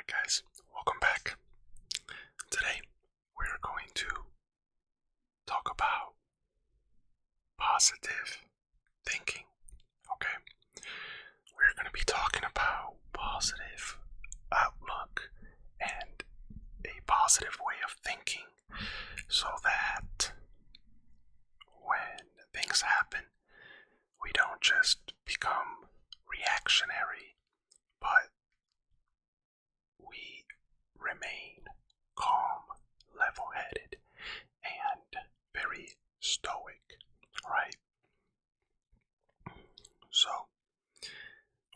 Alright guys, welcome back. Today we're going to talk about positive thinking. Okay? We're going to be talking about positive outlook and a positive way of thinking so that when things happen, we don't just become reactionary, but we remain calm, level-headed, and very stoic, right? So,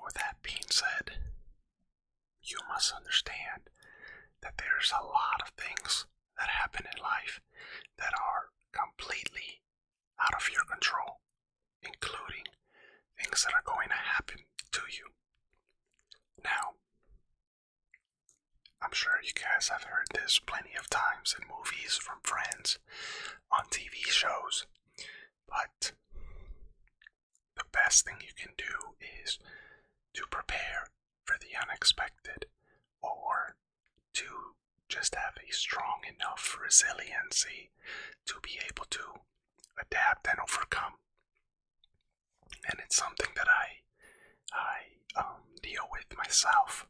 with that being said, you must understand that there's a lot of things that happen in life that are completely out of your control, including things that are going to happen to you. Now, I'm sure you guys have heard this plenty of times in movies, from friends, on TV shows, but the best thing you can do is to prepare for the unexpected, or to just have a strong enough resiliency to be able to adapt and overcome. And it's something that I deal with myself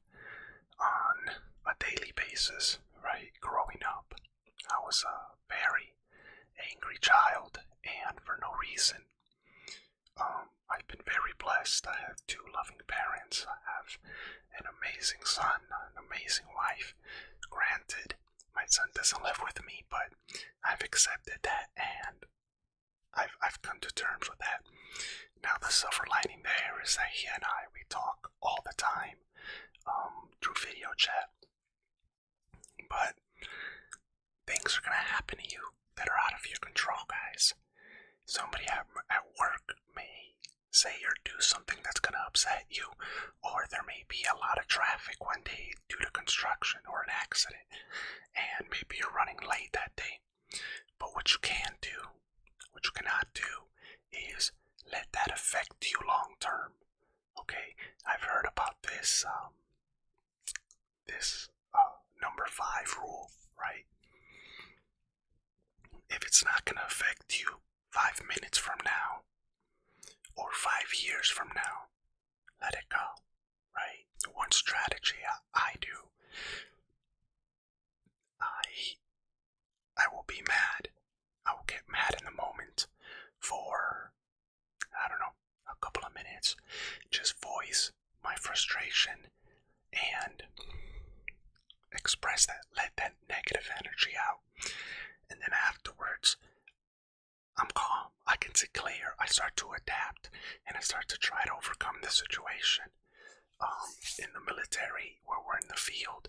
on a daily basis, right? Growing up, I was a very angry child, and for no reason. I've been very blessed. I have two loving parents. I have an amazing son, an amazing wife. Granted, my son doesn't live with me, but I've accepted that, and I've come to terms with that. Now, the silver lining there is that he and we talk all the time through video chat. But things are going to happen to you that are out of your control, guys. Somebody at work may say or do something that's going to upset you, or there may be a lot of traffic one day due to construction or an accident, and maybe you're running late that day. But what you can do, what you cannot do, is let that affect you long term. Okay, I've heard about this number 5 rule, right? If it's not going to affect you 5 minutes from now or 5 years from now, let it go, right? One strategy I do, I will be mad. I will get mad in the moment for, I don't know, a couple of minutes. Just voice my frustration and express that, let that negative energy out. And then afterwards, I'm calm. I can see clear. I start to adapt, and I start to try to overcome the situation. In the military, where we're in the field,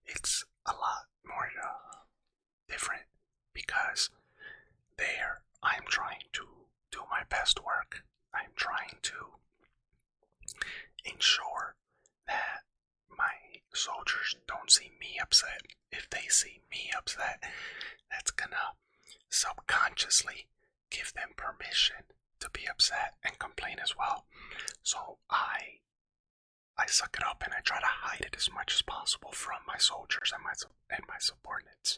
it's a lot more different, because there I'm trying to do my best work. I'm trying to ensure that my soldiers don't see me upset. If they see me upset, that's gonna subconsciously give them permission to be upset and complain as well. So I suck it up, and I try to hide it as much as possible from my soldiers and my subordinates.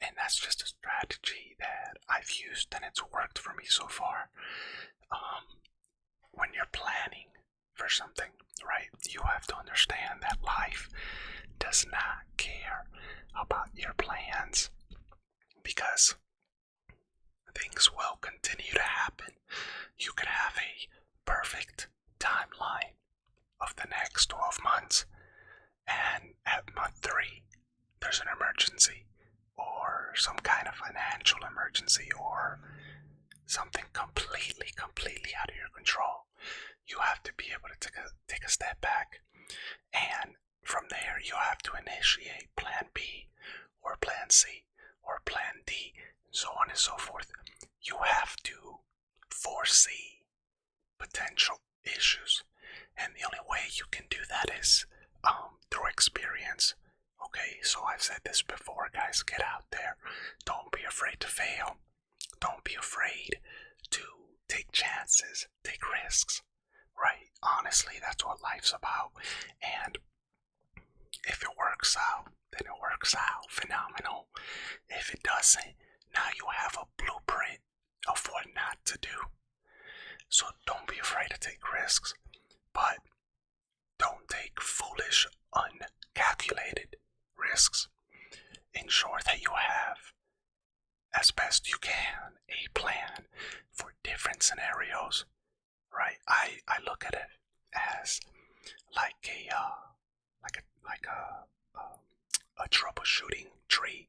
And that's just a strategy that I've used, and it's worked for me so far. When you're planning for something, right, you have to understand that life does not care about your plans, because things will continue to happen. You could have a perfect timeline of the next 12 months, and at month 3 there's an emergency, or some kind of financial emergency, or something completely out of your control. You have to be able to take a step back, and from there you have to initiate plan B, or plan C, or plan D, and so on and so forth. You have to foresee potential issues, and the only way you can do that is through experience. Okay, so I've said this before, guys. Get out there. Don't be afraid to fail. Don't be afraid to take chances, take risks, right? Honestly, that's what life's about. And if it works out, then it works out. Phenomenal. If it doesn't, now you have a blueprint of what not to do. So don't be afraid to take risks, but don't take foolish, uncalculated risks. Ensure that you have, as best you can, a plan for different scenarios, right? I look at it as like a troubleshooting tree.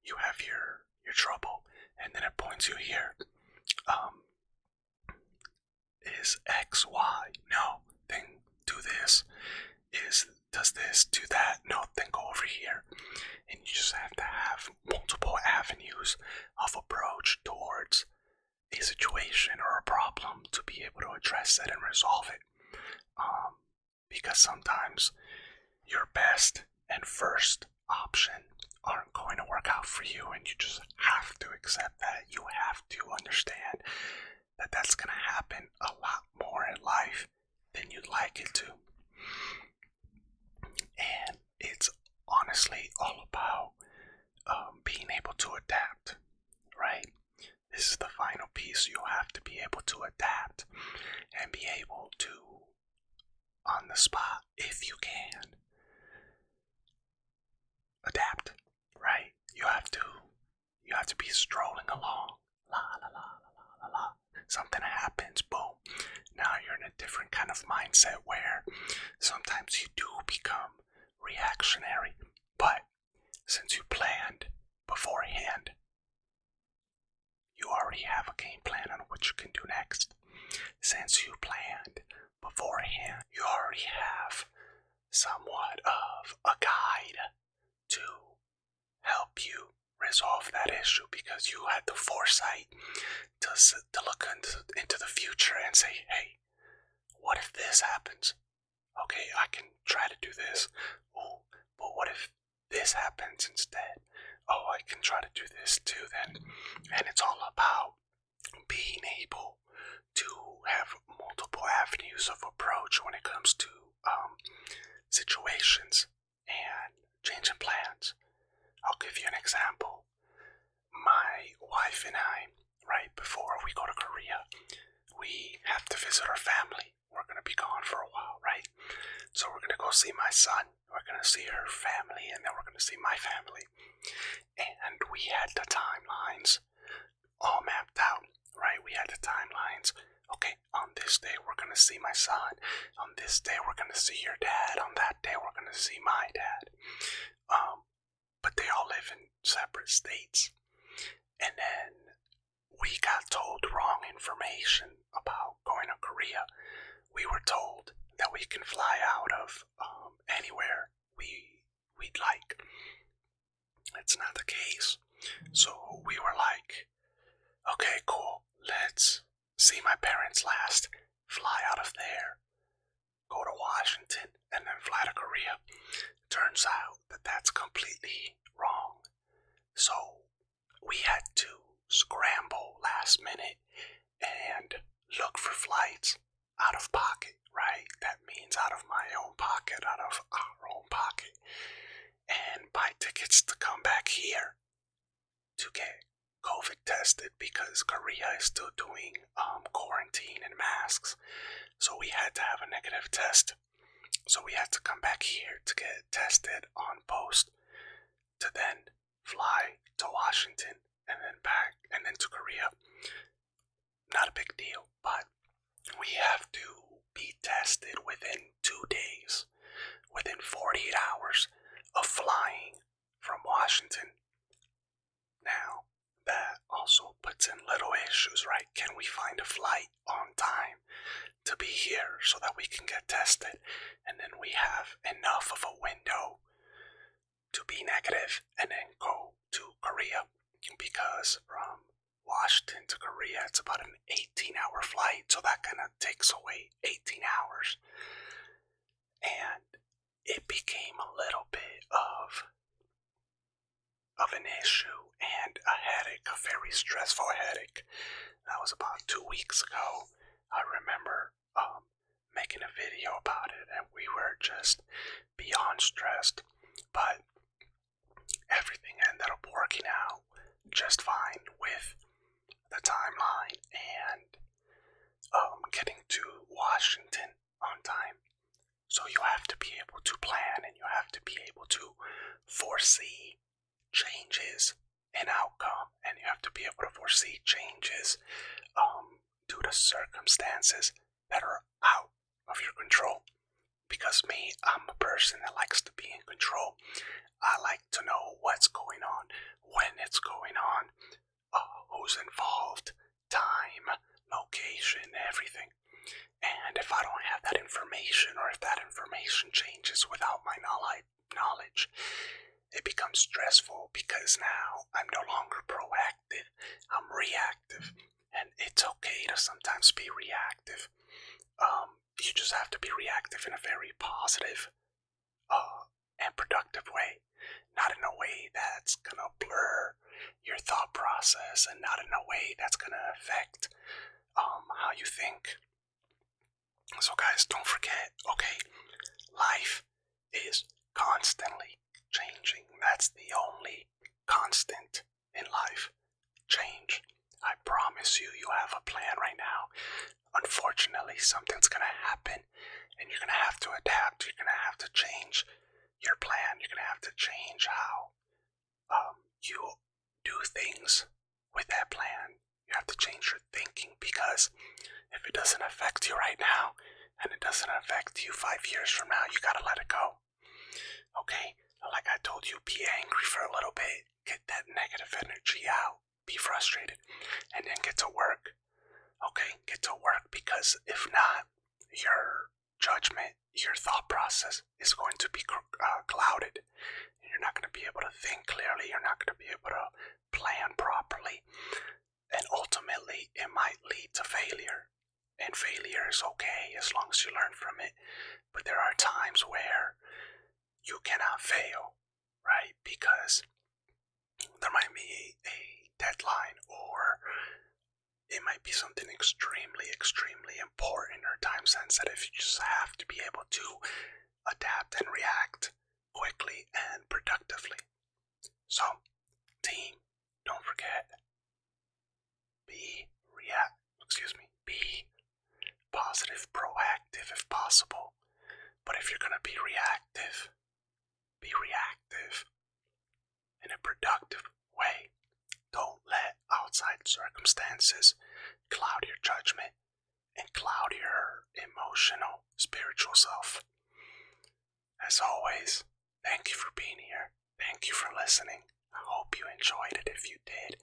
You have your trouble, and then it points you here. Is X Y? No, then do this. Does this, do that? No, then go over here. And you just have to have multiple avenues of approach towards a situation or a problem to be able to address it and resolve it. Because sometimes your best and first option aren't going to work out for you, and you just have to accept that. You have to understand that that's going to happen a lot more in life than you'd like it to. And it's honestly all about being able to adapt, right? This is the final piece. You have to be able to adapt and be able to, on the spot, if you can, adapt, right? You have to be strolling along, la la la la la la. Something happens, boom. Now you're in a different kind of mindset where sometimes you do become reactionary, but since you planned beforehand, you already have a game plan on what you can do next. Since you planned beforehand, you already have somewhat of a guide to help you resolve that issue, because you had the foresight to look into the future and say, hey, what if this happens? Okay, I can try to do this. Oh, but what if this happens instead? Oh, I can try to do this too then. And it's all about being able to have multiple avenues of approach when it comes to situations and changing plans. I'll give you an example. My wife and I, right before we go to Korea, we have to visit our family. We're going to be gone for a while, right? So we're going to go see my son. We're going to see her family, and then we're going to see my family. And we had the timelines all mapped out, right? We had the timelines. Okay, on this day we're going to see my son. On this day we're going to see your dad. On that day we're going to see my dad. But they all live in separate states. And then we got told wrong information about going to Korea. We were told that we can fly out of anywhere we'd like. That's not the case. So we were like, okay, cool. Let's see my parents last, fly out of there, go to Washington, and then fly to Korea. Turns out that that's completely wrong. So we had to scramble last minute and look for flights out of pocket, right? That means out of my own pocket, out of our own pocket, and buy tickets to come back here to get COVID tested, because Korea is still doing quarantine and masks. So we had to have a negative test. So we had to come back here to get tested on post, to then fly to Washington and then back and then to Korea. Not a big deal, but we have to be tested within 2 days, within 48 hours of flying from Washington. Now, that also puts in little issues, right? Can we find a flight on time to be here so that we can get tested, and then we have enough of a window to be negative and then go to Korea? Because from Washington to Korea, it's about an 18-hour flight, so that kind of takes away 18 hours. And it became a little bit of an issue and a headache, a very stressful headache. That was about 2 weeks ago. I remember making a video about it, and we were just beyond stressed. But just fine with the timeline and getting to Washington on time. So you have to be able to plan and you have to be able to foresee changes in outcome, and you have to be able to foresee changes due to circumstances that are out of your control. Because me, I'm a person that likes to be in control. I like to know what's going on, when it's going on, who's involved, time, location, everything. And if I don't have that information, or if that information changes without my knowledge, it becomes stressful because now I'm no longer proactive, I'm reactive. And it's okay to sometimes be reactive. You just have to be reactive in a very positive and productive way. Not in a way that's gonna blur your thought process, and not in a way that's gonna affect how you think. So guys, don't forget, okay, life is constantly changing. That's the only constant in life. Change. I promise you, you have a plan right now. Unfortunately, something's gonna happen and you're gonna have to adapt. You're gonna have to change your plan. You're gonna have to change how you do things with that plan. You have to change your thinking, because if it doesn't affect you right now and it doesn't affect you 5 years from now, you gotta let it go. Okay? Like I told you, be angry for a little bit, get that negative energy out, be frustrated, and then get to work. Okay? Get to work, because if not, your judgment, your thought process is going to be clouded. You're not going to be able to think clearly, you're not going to be able to plan properly, and ultimately it might lead to failure. And failure is okay as long as you learn from it, but there are times where you cannot fail, right? Because there might be a deadline, or it might be something extremely important or time sensitive. You just have to be able to adapt and react quickly and productively. So, team, don't forget, be positive, proactive if possible. But if you're gonna be reactive in a productive way. Don't let outside circumstances cloud your judgment and cloud your emotional, spiritual self. As always, thank you for being here. Thank you for listening. I hope you enjoyed it. If you did,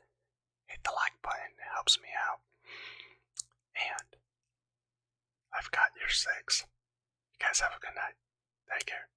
hit the like button. It helps me out. And I've got your 6. You guys have a good night. Take care.